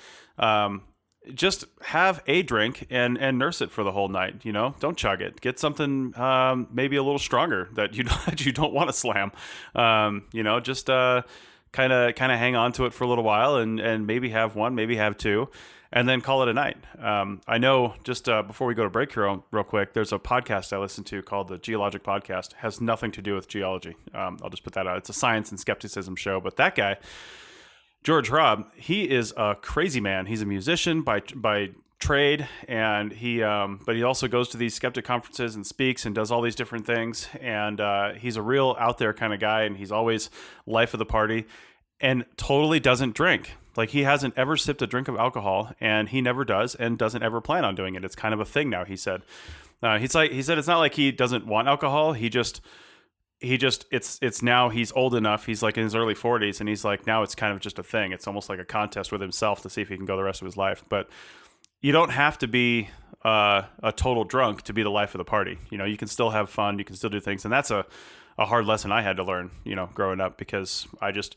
just have a drink and nurse it for the whole night. Don't chug it. Get something maybe a little stronger that you don't want to slam. Just kind of hang on to it for a little while and maybe have one, maybe have two, and then call it a night. I know just before we go to break here real quick, there's a podcast I listen to called the Geologic Podcast. It has nothing to do with geology. I'll just put that out. It's a science and skepticism show, but that guy, George Robb, he is a crazy man. He's a musician by trade, and but he also goes to these skeptic conferences and speaks and does all these different things. And he's a real out there kind of guy, and he's always life of the party, and totally doesn't drink. Like, he hasn't ever sipped a drink of alcohol, and he never does, and doesn't ever plan on doing it. It's kind of a thing now. He said it's not like he doesn't want alcohol. It's now he's old enough. He's like in his early 40s, and he's like, now it's kind of just a thing. It's almost like a contest with himself to see if he can go the rest of his life. But you don't have to be a total drunk to be the life of the party. You can still have fun. You can still do things. And that's a hard lesson I had to learn, growing up, because I just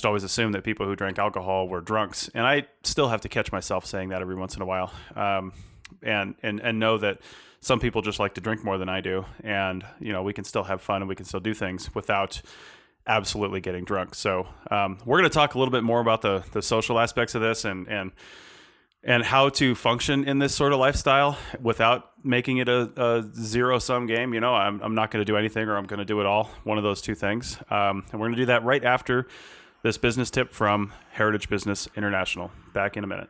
always assumed that people who drank alcohol were drunks. And I still have to catch myself saying that every once in a while. And know that some people just like to drink more than I do. And, we can still have fun and we can still do things without absolutely getting drunk. So we're going to talk a little bit more about the social aspects of this and how to function in this sort of lifestyle without making it a zero-sum game. I'm not going to do anything, or I'm going to do it all. One of those two things. And we're going to do that right after this business tip from Heritage Business International. Back in a minute.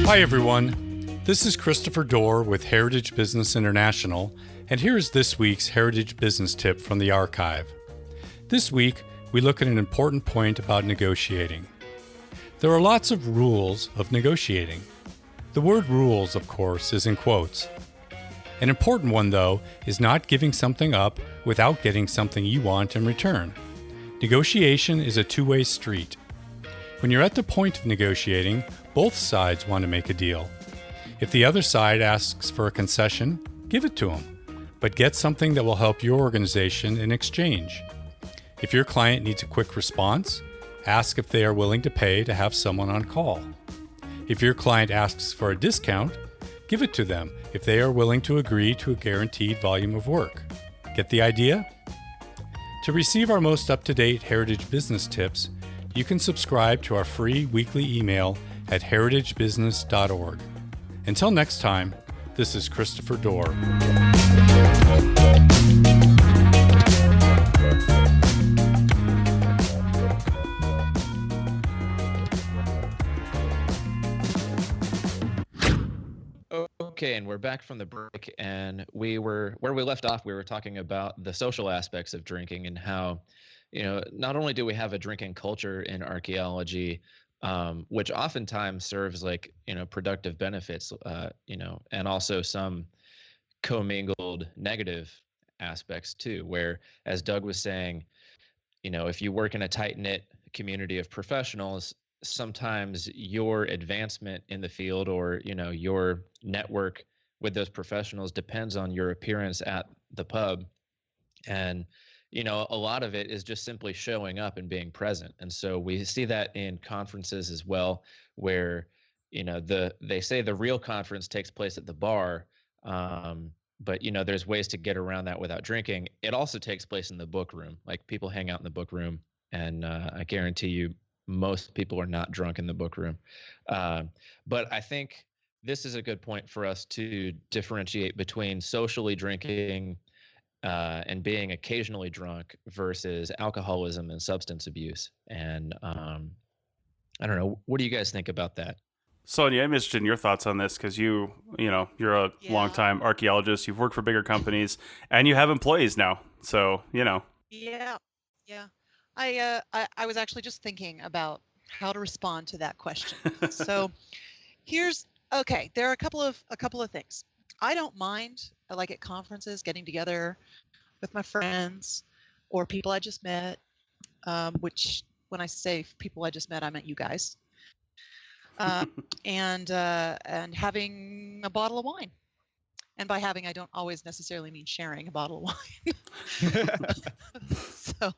Hi, everyone. This is Christopher Dorr with Heritage Business International, and here is this week's Heritage Business Tip from the archive. This week, we look at an important point about negotiating. There are lots of rules of negotiating. The word rules, of course, is in quotes. An important one, though, is not giving something up without getting something you want in return. Negotiation is a two-way street. When you're at the point of negotiating, both sides want to make a deal. If the other side asks for a concession, give it to them, but get something that will help your organization in exchange. If your client needs a quick response, ask if they are willing to pay to have someone on call. If your client asks for a discount, give it to them if they are willing to agree to a guaranteed volume of work. Get the idea? To receive our most up-to-date Heritage Business tips, you can subscribe to our free weekly email at heritagebusiness.org. Until next time, this is Christopher Dorr. Okay, and we're back from the break, and where we left off, we were talking about the social aspects of drinking and how, not only do we have a drinking culture in archaeology, which oftentimes serves like, productive benefits, and also some commingled negative aspects too, where, as Doug was saying, if you work in a tight-knit community of professionals, sometimes your advancement in the field or, your network with those professionals depends on your appearance at the pub. And, a lot of it is just simply showing up and being present. And so we see that in conferences as well, where, they say the real conference takes place at the bar. But there's ways to get around that without drinking. It also takes place in the book room. Like, people hang out in the book room, and I guarantee you most people are not drunk in the book room. But I think this is a good point for us to differentiate between socially drinking and being occasionally drunk versus alcoholism and substance abuse. And I don't know, what do you guys think about that? Sonia, I'm interested in your thoughts on this because you're a longtime archaeologist. You've worked for bigger companies, and you have employees now. So, Yeah. I was actually just thinking about how to respond to that question. So there are a couple of things. I don't mind, like at conferences, getting together with my friends or people I just met, which when I say people I just met, I meant you guys. And having a bottle of wine. And by having, I don't always necessarily mean sharing a bottle of wine. So,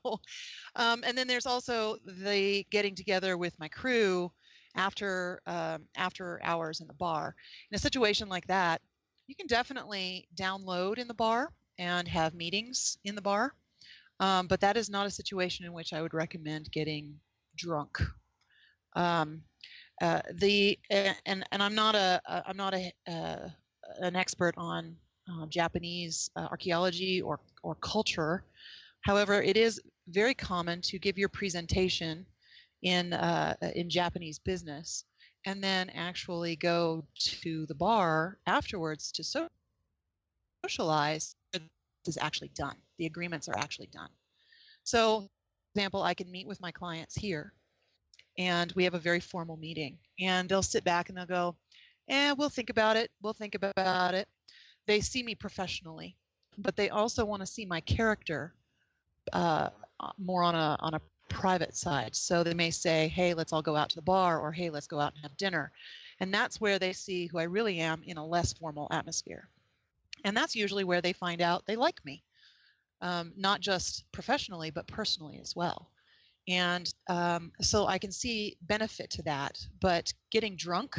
and then there's also the getting together with my crew after hours in the bar. In a situation like that, you can definitely download in the bar and have meetings in the bar, but that is not a situation in which I would recommend getting drunk. And I'm not an expert on Japanese archaeology or culture. However, it is very common to give your presentation in Japanese business and then actually go to the bar afterwards to socialize. This is actually done. The agreements are actually done. So, for example, I can meet with my clients here, and we have a very formal meeting, and they'll sit back and they'll go, we'll think about it. We'll think about it. They see me professionally, but they also want to see my character more on a private side. So they may say, hey, let's all go out to the bar, or hey, let's go out and have dinner. And that's where they see who I really am in a less formal atmosphere. And that's usually where they find out they like me, not just professionally, but personally as well. And so I can see benefit to that, but getting drunk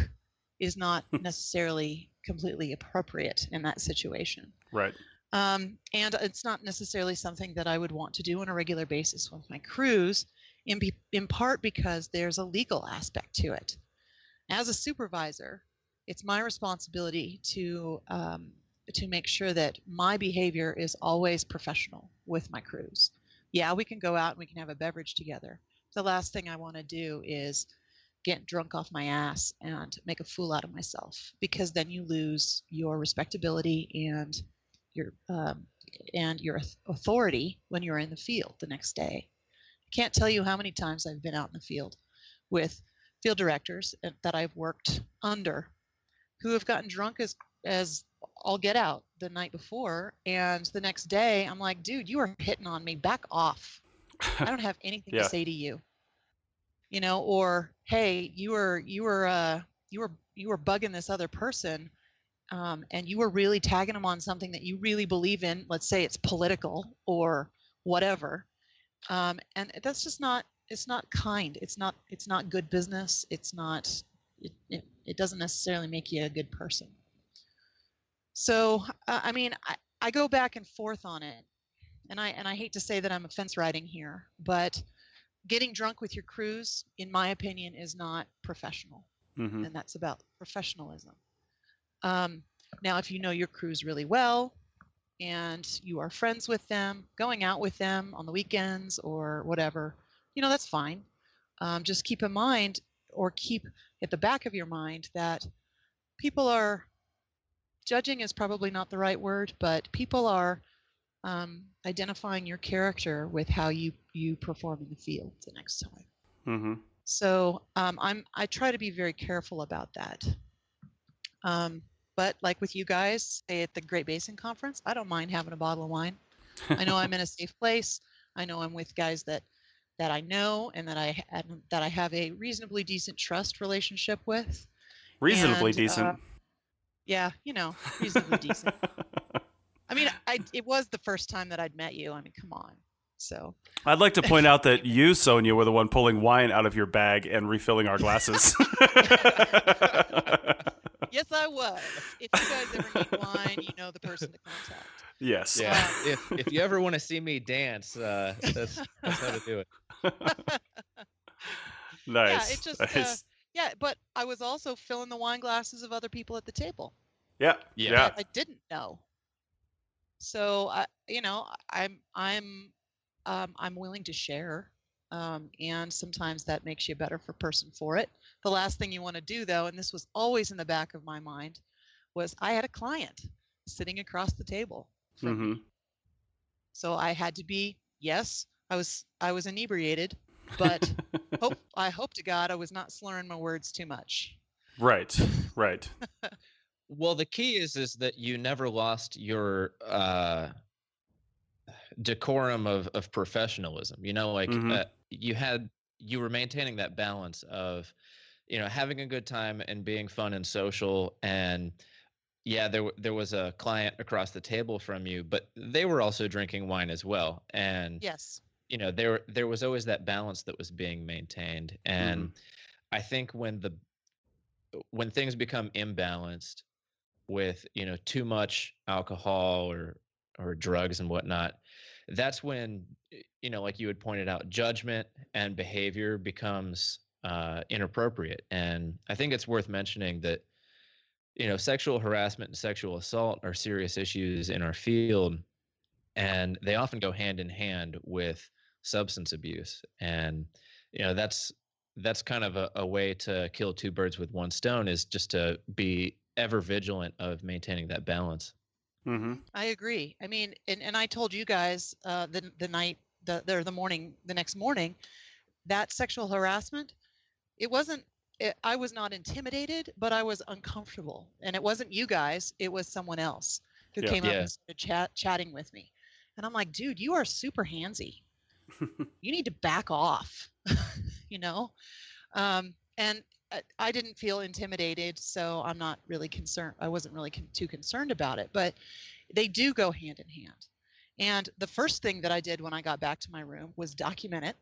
is not necessarily completely appropriate in that situation. Right. And it's not necessarily something that I would want to do on a regular basis with my crews, in part because there's a legal aspect to it. As a supervisor, it's my responsibility to make sure that my behavior is always professional with my crews. Yeah, we can go out and we can have a beverage together. The last thing I want to do is get drunk off my ass and make a fool out of myself, because then you lose your respectability and your authority when you're in the field the next day. I can't tell you how many times I've been out in the field with field directors that I've worked under who have gotten drunk as all get out the night before, and the next day I'm like, dude, you are hitting on me, back off. I don't have anything to Yeah. say to you. You know, or hey, you were bugging this other person, and you were really tagging them on something that you really believe in. Let's say it's political or whatever, and that's just not. It's not kind. It's not good business. It's not. It doesn't necessarily make you a good person. So I mean, I go back and forth on it, and I hate to say that I'm a fence riding here, but getting drunk with your crews, in my opinion, is not professional, Mm-hmm. and that's about professionalism. Now, if you know your crews really well and you are friends with them, going out with them on the weekends or whatever, that's fine. Just keep in mind, or keep at the back of your mind, that people are judging is probably not the right word, but people are identifying your character with how you perform in the field the next time. Mm-hmm. So I try to be very careful about that. But like with you guys, say at the Great Basin Conference, I don't mind having a bottle of wine. I know I'm in a safe place. I know I'm with guys that I know and that I have a reasonably decent trust relationship with. Reasonably And, decent. Yeah, reasonably decent. I mean, it was the first time that I'd met you. I mean, come on. So I'd like to point out that you, Sonia, were the one pulling wine out of your bag and refilling our glasses. yes, I was. If you guys ever need wine, you know the person to contact. Yes. Yeah. If you ever want to see me dance, that's how to do it. Nice. Yeah, it just Nice. but I was also filling the wine glasses of other people at the table. Yeah. Yeah. That I didn't know. So I'm willing to share, and sometimes that makes you a better person for it. The last thing you want to do, though, and this was always in the back of my mind, was I had a client sitting across the table from Mm-hmm. me. So I had to be, yes, I was inebriated, but I hope to God I was not slurring my words too much. Right. Right. Well, the key is that you never lost your decorum of professionalism. Like Mm-hmm. you were maintaining that balance of having a good time and being fun and social. And yeah, there was a client across the table from you, but they were also drinking wine as well. And Yes. there was always that balance that was being maintained. And I think when things become imbalanced with too much alcohol or drugs and whatnot, that's when like you had pointed out, judgment and behavior becomes inappropriate. And I think it's worth mentioning that sexual harassment and sexual assault are serious issues in our field, and they often go hand in hand with substance abuse. And that's kind of a way to kill two birds with one stone, is just to be ever vigilant of maintaining that balance. Mm-hmm. I agree. I mean, and I told you guys the night the next morning, that sexual harassment, I was not intimidated, but I was uncomfortable. And it wasn't you guys, it was someone else who Yeah. came up Yeah. and started chatting with me. And I'm like, dude, you are super handsy. You need to back off, And I didn't feel intimidated, so I'm not really concerned. I wasn't really too concerned about it, but they do go hand in hand. And the first thing that I did when I got back to my room was document it.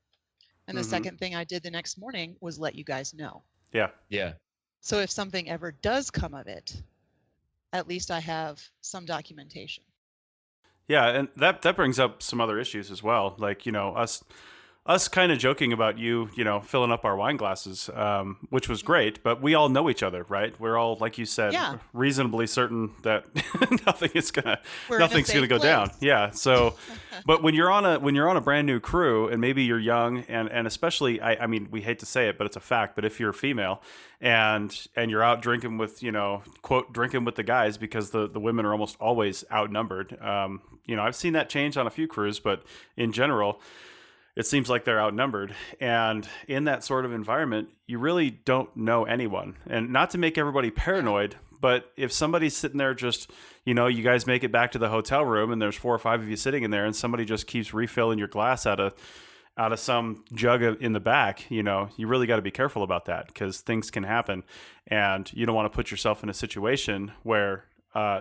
And the second thing I did the next morning was let you guys know. Yeah. Yeah. So if something ever does come of it, at least I have some documentation. Yeah, and that brings up some other issues as well. Like, us kind of joking about you, filling up our wine glasses, which was great, but we all know each other, right? We're all, like you said, Yeah. reasonably certain that nothing's gonna safe go down. place. Yeah. So, but when you're on a brand new crew, and maybe you're young, and especially, I mean, we hate to say it, but it's a fact. But if you're a female and you're out drinking with, quote, drinking with the guys, because the women are almost always outnumbered. I've seen that change on a few crews, but in general, it seems like they're outnumbered. And in that sort of environment, you really don't know anyone. And not to make everybody paranoid, but if somebody's sitting there just, you guys make it back to the hotel room and there's 4 or 5 of you sitting in there, and somebody just keeps refilling your glass out of out of some jug in the back, you really got to be careful about that, because things can happen, and you don't want to put yourself in a situation where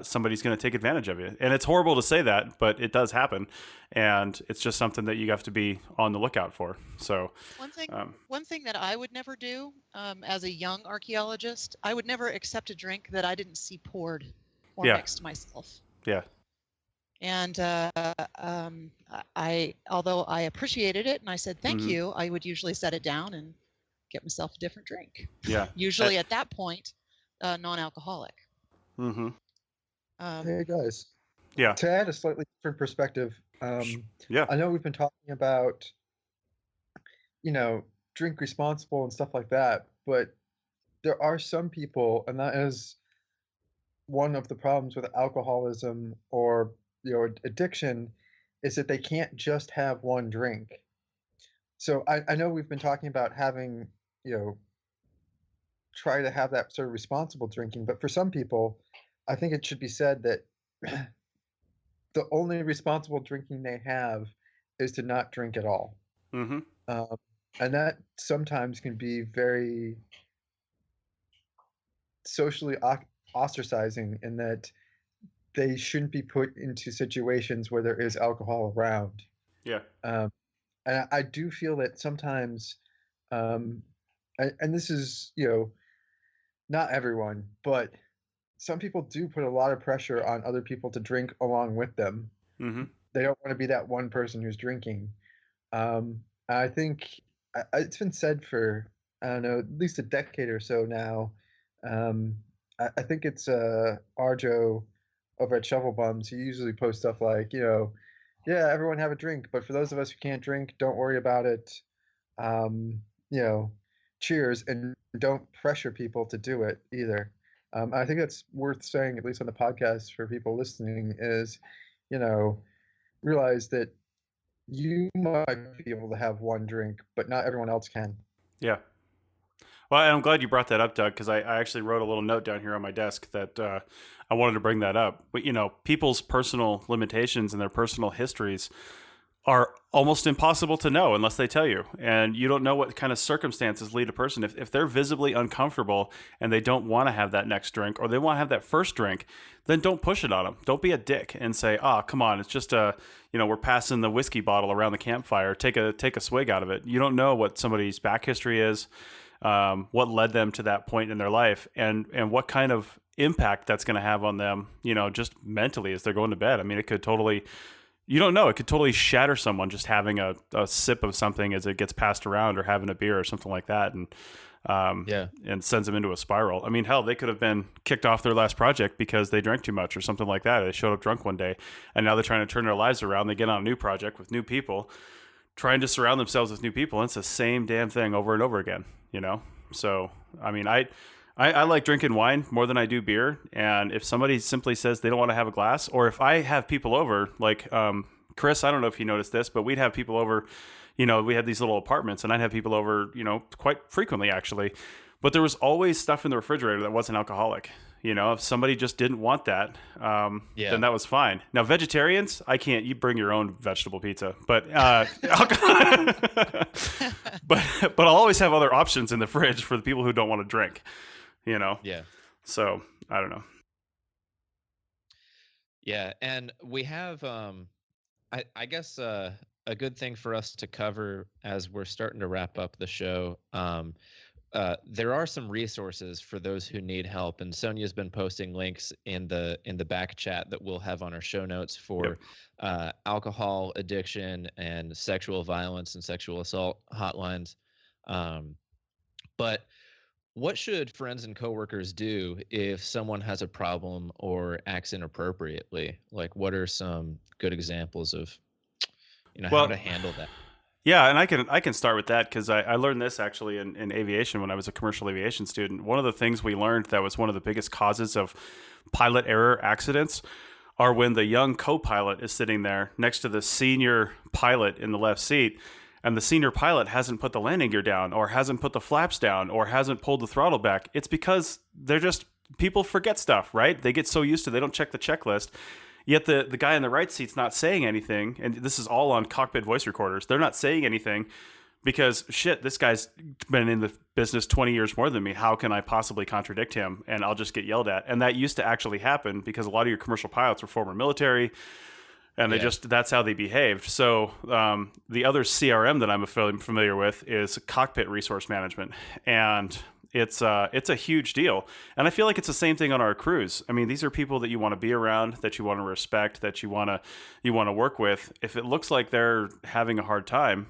somebody's going to take advantage of you. And it's horrible to say that, but it does happen. And it's just something that you have to be on the lookout for. So one thing that I would never do as a young archaeologist, I would never accept a drink that I didn't see poured or mixed to myself. Yeah. And although I appreciated it and I said thank you, I would usually set it down and get myself a different drink. Yeah. Usually at that point, non-alcoholic. Mm-hmm. Hey guys. Yeah. To add a slightly different perspective, yeah. I know we've been talking about, drink responsible and stuff like that, but there are some people, and that is one of the problems with alcoholism or addiction, is that they can't just have one drink. So I know we've been talking about having, try to have that sort of responsible drinking, but for some people, I think it should be said that the only responsible drinking they have is to not drink at all. Mm-hmm. And that sometimes can be very socially ostracizing, in that they shouldn't be put into situations where there is alcohol around. Yeah. And I do feel that sometimes, and this is, not everyone, but some people do put a lot of pressure on other people to drink along with them. Mm-hmm. They don't want to be that one person who's drinking. I think it's been said for, I don't know, at least a decade or so now. I think it's Arjo over at Shovel Bums. He usually posts stuff like, yeah, everyone have a drink, but for those of us who can't drink, don't worry about it. Cheers, and don't pressure people to do it either. I think that's worth saying, at least on the podcast, for people listening, is, realize that you might be able to have one drink, but not everyone else can. Yeah. Well, I'm glad you brought that up, Doug, because I actually wrote a little note down here on my desk that I wanted to bring that up. But, people's personal limitations and their personal histories are almost impossible to know unless they tell you. And you don't know what kind of circumstances lead a person. If they're visibly uncomfortable and they don't want to have that next drink, or they want to have that first drink, then don't push it on them. Don't be a dick and say, come on, it's just we're passing the whiskey bottle around the campfire. Take a swig out of it. You don't know what somebody's back history is, what led them to that point in their life, and what kind of impact that's going to have on them, just mentally as they're going to bed. I mean, you don't know. It could totally shatter someone just having a sip of something as it gets passed around, or having a beer or something like that, and sends them into a spiral. I mean, hell, they could have been kicked off their last project because they drank too much or something like that. They showed up drunk one day, and now they're trying to turn their lives around. They get on a new project with new people, trying to surround themselves with new people, and it's the same damn thing over and over again, So, I mean, I like drinking wine more than I do beer. And if somebody simply says they don't want to have a glass, or if I have people over, like Chris, I don't know if you noticed this, but we'd have people over, we had these little apartments, and I'd have people over, quite frequently actually. But there was always stuff in the refrigerator that wasn't alcoholic. If somebody just didn't want that, then that was fine. Now, vegetarians, you bring your own vegetable pizza, but but I'll always have other options in the fridge for the people who don't want to drink. Yeah. So I don't know. Yeah, and we have, I guess, a good thing for us to cover as we're starting to wrap up the show. There are some resources for those who need help, and Sonia's been posting links in the back chat that we'll have on our show notes for alcohol addiction and sexual violence and sexual assault hotlines. But what should friends and coworkers do if someone has a problem or acts inappropriately? Like, what are some good examples of, how to handle that? Yeah, and I can start with that, because I learned this actually in aviation when I was a commercial aviation student. One of the things we learned that was one of the biggest causes of pilot error accidents are when the young co-pilot is sitting there next to the senior pilot in the left seat, and the senior pilot hasn't put the landing gear down, or hasn't put the flaps down, or hasn't pulled the throttle back. It's because people forget stuff, right? They get so used to, they don't check the checklist. Yet the guy in the right seat's not saying anything, and this is all on cockpit voice recorders. They're not saying anything because, shit, this guy's been in the business 20 years more than me. How can I possibly contradict him? And I'll just get yelled at. And that used to actually happen because a lot of your commercial pilots were former military, and that's how they behaved. So the other CRM that I'm familiar with is cockpit resource management, and it's a huge deal. And I feel like it's the same thing on our crews. I mean, these are people that you want to be around, that you want to respect, that you want to work with. If it looks like they're having a hard time,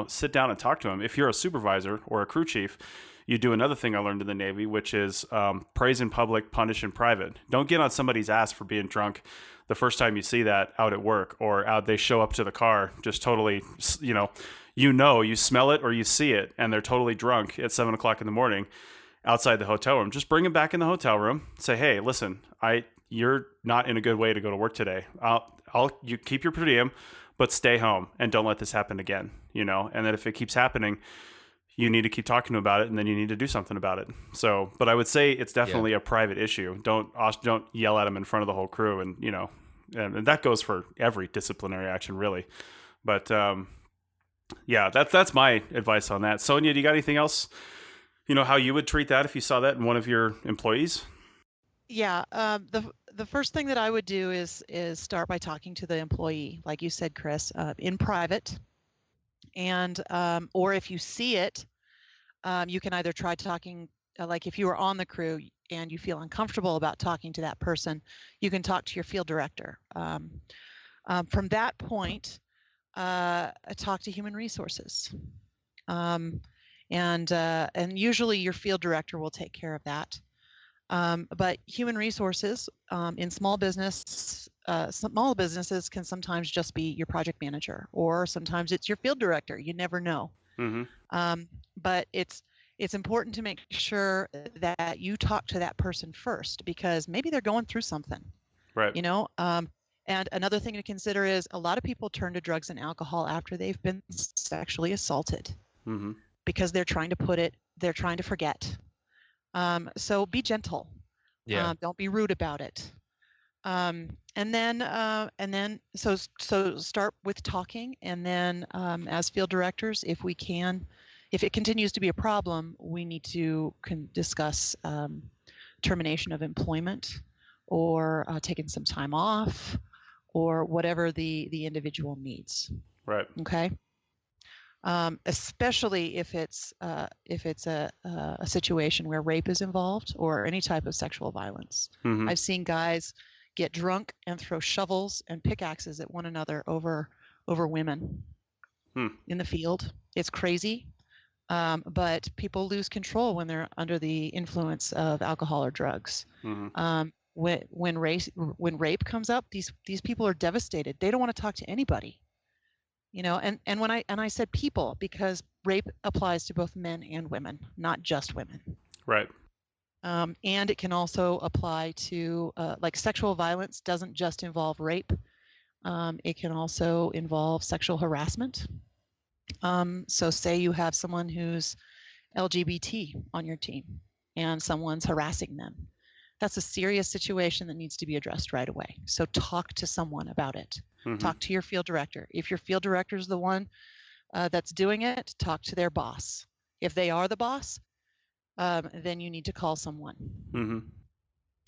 sit down and talk to them. If you're a supervisor or a crew chief, you do another thing I learned in the Navy, which is praise in public, punish in private. Don't get on somebody's ass for being drunk the first time you see that out at work, or out they show up to the car just totally, you smell it or you see it, and they're totally drunk at 7:00 in the morning outside the hotel room. Just bring them back in the hotel room. Say, hey, listen, you're not in a good way to go to work today. You keep your per diem, but stay home and don't let this happen again. And then if it keeps happening, you need to keep talking to them about it, and then you need to do something about it. So, but I would say it's definitely a private issue. Don't yell at them in front of the whole crew, and and that goes for every disciplinary action, really. But that's my advice on that. Sonia, do you got anything else? How you would treat that if you saw that in one of your employees? Yeah, the first thing that I would do is start by talking to the employee, like you said, Chris, in private. And or if you see it, you can either try talking, like if you were on the crew and you feel uncomfortable about talking to that person, you can talk to your field director. From that point, talk to human resources, and usually your field director will take care of that. But human resources in small businesses can sometimes just be your project manager, or sometimes it's your field director. You never know. Mm-hmm. But it's important to make sure that you talk to that person first, because maybe they're going through something. Right. And another thing to consider is a lot of people turn to drugs and alcohol after they've been sexually assaulted, mm-hmm. because they're trying to forget. So be gentle. Yeah. Don't be rude about it. And then so start with talking, and then as field directors, if it continues to be a problem, we need to discuss termination of employment, or taking some time off, or whatever the individual needs. Right. Okay. Especially if it's a situation where rape is involved, or any type of sexual violence. Mm-hmm. I've seen guys get drunk and throw shovels and pickaxes at one another over women in the field. It's crazy, but people lose control when they're under the influence of alcohol or drugs. Mm-hmm. When rape comes up, these people are devastated. They don't want to talk to anybody. And when I said people, because rape applies to both men and women, not just women. Right. And it can also apply to like sexual violence doesn't just involve rape. It can also involve sexual harassment. So say you have someone who's LGBT on your team and someone's harassing them. That's a serious situation that needs to be addressed right away. So talk to someone about it. Mm-hmm. Talk to your field director. If your field director is the one that's doing it, talk to their boss. If they are the boss, then you need to call someone. Mm-hmm.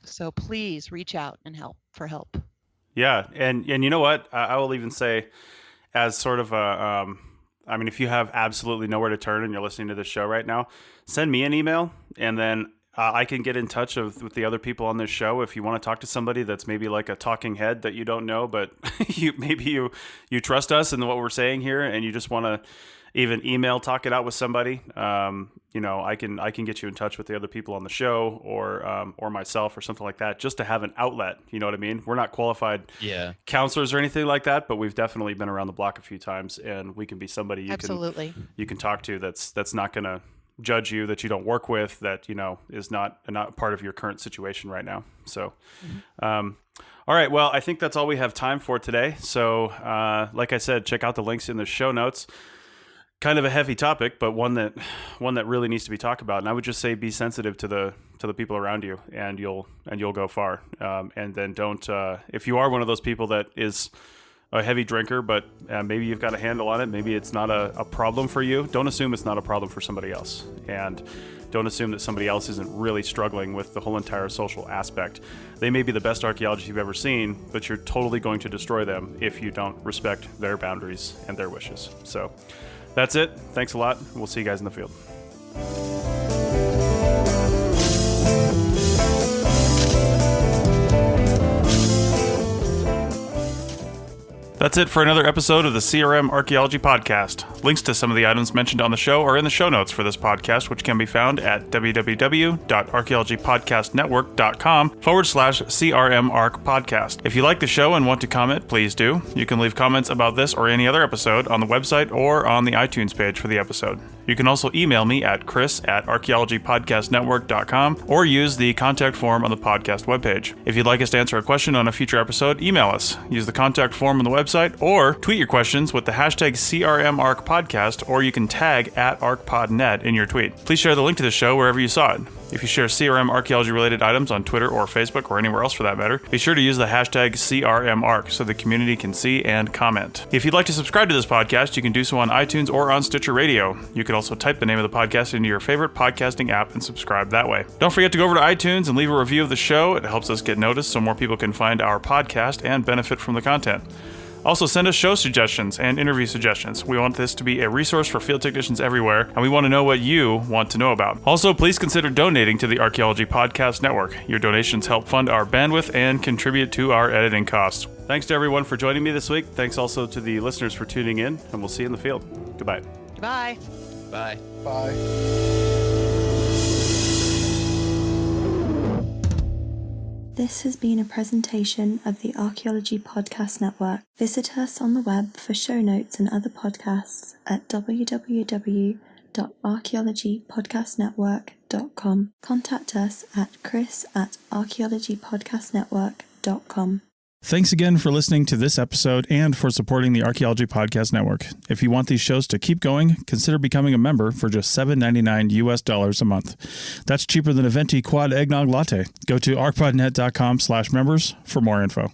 So please reach out and for help. Yeah, and you know what? I will even say, as sort of a, if you have absolutely nowhere to turn and you're listening to this show right now, send me an email, and then I can get in touch with the other people on this show. If you want to talk to somebody that's maybe like a talking head that you don't know, but you trust us and what we're saying here, and you just want to even email talk it out with somebody, I can get you in touch with the other people on the show, or myself, or something like that, just to have an outlet. You know what I mean? We're not qualified counselors or anything like that, but we've definitely been around the block a few times, and we can be somebody you can talk to that's not going to judge you, that you don't work with, that is not part of your current situation right now. So all right, well, I think that's all we have time for today. So like I said, check out the links in the show notes. kind of a heavy topic, but one that really needs to be talked about. And I would just say be sensitive to the people around you, and you'll go far. And then don't if you are one of those people that is a heavy drinker, but maybe you've got a handle on it, maybe it's not a problem for you, don't assume it's not a problem for somebody else. And don't assume that somebody else isn't really struggling with the whole entire social aspect. They may be the best archaeologists you've ever seen, but you're totally going to destroy them if you don't respect their boundaries and their wishes. So that's it. Thanks a lot. We'll see you guys in the field. That's it for another episode of the CRM Archaeology Podcast. Links to some of the items mentioned on the show are in the show notes for this podcast, which can be found at www.archaeologypodcastnetwork.com/CRM Arc Podcast. If you like the show and want to comment, please do. You can leave comments about this or any other episode on the website or on the iTunes page for the episode. You can also email me at chris@archaeologypodcastnetwork.com or use the contact form on the podcast webpage. If you'd like us to answer a question on a future episode, email us. Use the contact form on the website or tweet your questions with the hashtag CRMArcPodcast, or you can tag @ArcPodNet in your tweet. Please share the link to the show wherever you saw it. If you share CRM archaeology related items on Twitter or Facebook or anywhere else for that matter, be sure to use the hashtag CRMArc so the community can see and comment. If you'd like to subscribe to this podcast, you can do so on iTunes or on Stitcher Radio. You can also type the name of the podcast into your favorite podcasting app and subscribe that way. Don't forget to go over to iTunes and leave a review of the show. It helps us get noticed so more people can find our podcast and benefit from the content. Also, send us show suggestions and interview suggestions. We want this to be a resource for field technicians everywhere, and we want to know what you want to know about. Also, please consider donating to the Archaeology Podcast Network. Your donations help fund our bandwidth and contribute to our editing costs. Thanks to everyone for joining me this week. Thanks also to the listeners for tuning in, and we'll see you in the field. Goodbye. Goodbye. Bye. Bye. This has been a presentation of the Archaeology Podcast Network. Visit us on the web for show notes and other podcasts at www.archaeologypodcastnetwork.com. Contact us at chris@archaeologypodcastnetwork.com. Thanks again for listening to this episode and for supporting the Archaeology Podcast Network. If you want these shows to keep going, consider becoming a member for just $7.99 US a month. That's cheaper than a venti quad eggnog latte. Go to arcpodnet.com/members for more info.